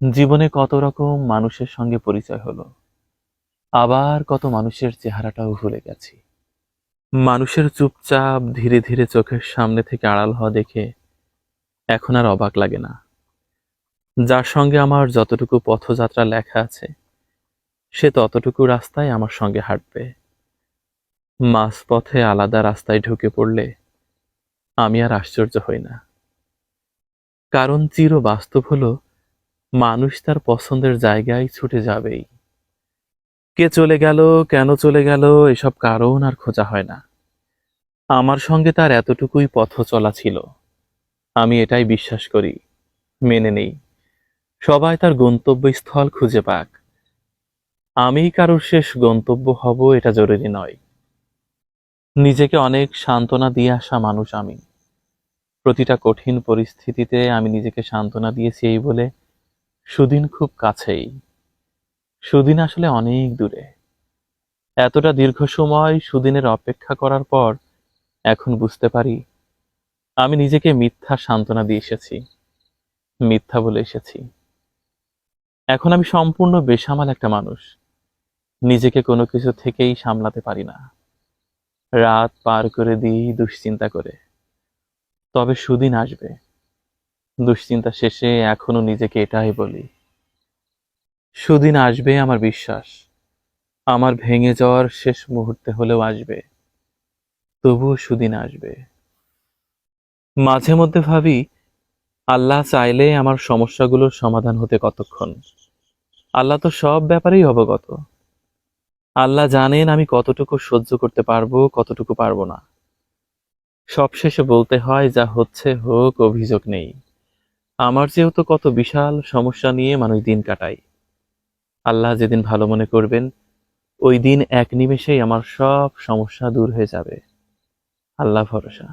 জীবনে কত রকম মানুষের সঙ্গে পরিচয় হলো, আবার কত মানুষের চেহারাটাও ভুলে গেছি। মানুষের চুপচাপ ধীরে ধীরে চোখের সামনে থেকে আড়াল হওয়া দেখে এখন আর অবাক লাগে না। যার সঙ্গে আমার যতটুকু পথযাত্রা লেখা আছে, সে ততটুকু রাস্তায় আমার সঙ্গে হাঁটবে। মাঝপথে আলাদা রাস্তায় ঢুকে পড়লে আমি আর আশ্চর্য হই না, কারণ চির বাস্তব হলো মানুষ তার পছন্দের জায়গায় ছুটে যাবেই। কে চলে গেল, কেন চলে গেল, এসব কারণ আর খোঁজা হয় না। আমার সঙ্গে তার এতটুকুই পথ চলা ছিল। আমি এটাই বিশ্বাস করি, মেনে নেই। সবাই তার গন্তব্যস্থল খুঁজে পাক, আমিই কারোর শেষ গন্তব্য হব এটা জরুরি নয়। নিজেকে অনেক সান্ত্বনা দিয়ে আসা মানুষ আমি। প্রতিটা কঠিন পরিস্থিতিতে আমি নিজেকে সান্ত্বনা দিয়েছি এই বলে সুদিন খুব কাছেই। সুদিন আসলে অনেক দূরে। এতটা দীর্ঘ সময় সুদিনের অপেক্ষা করার পর এখন বুঝতে পারি আমি নিজেকে মিথ্যা সান্ত্বনা দিয়ে এসেছি, মিথ্যা বলে এসেছি। এখন আমি সম্পূর্ণ বেসামাল একটা মানুষ, নিজেকে কোনো কিছু থেকেই সামলাতে পারি না। রাত পার করে দিই দুশ্চিন্তা করে। তবে সুদিন আসবে, দুশ্চিন্তা শেষে এখনো নিজেকে এটাই বলি, সুদিন আসবে আমার বিশ্বাস। আমার ভেঙে যাওয়ার শেষ মুহূর্তে হলেও আসবে, তবুও সুদিন আসবে। মাঝে মধ্যে ভাবি, আল্লাহ চাইলে আমার সমস্যাগুলোর সমাধান হতে কতক্ষণ। আল্লাহ তো সব ব্যাপারেই অবগত। আল্লাহ জানেন আমি কতটুকু সহ্য করতে পারবো, কতটুকু পারবো না। সবশেষে বলতে হয় যা হচ্ছে হোক, অভিযোগ নেই। আমার যেহেতু কত বিশাল সমস্যা নিয়ে মানুষ দিন কাটায়। আল্লাহ যেদিন ভালো মনে করবেন, ওই দিন এক নিমেষেই আমার সব সমস্যা দূর হয়ে যাবে। আল্লাহ ভরসা।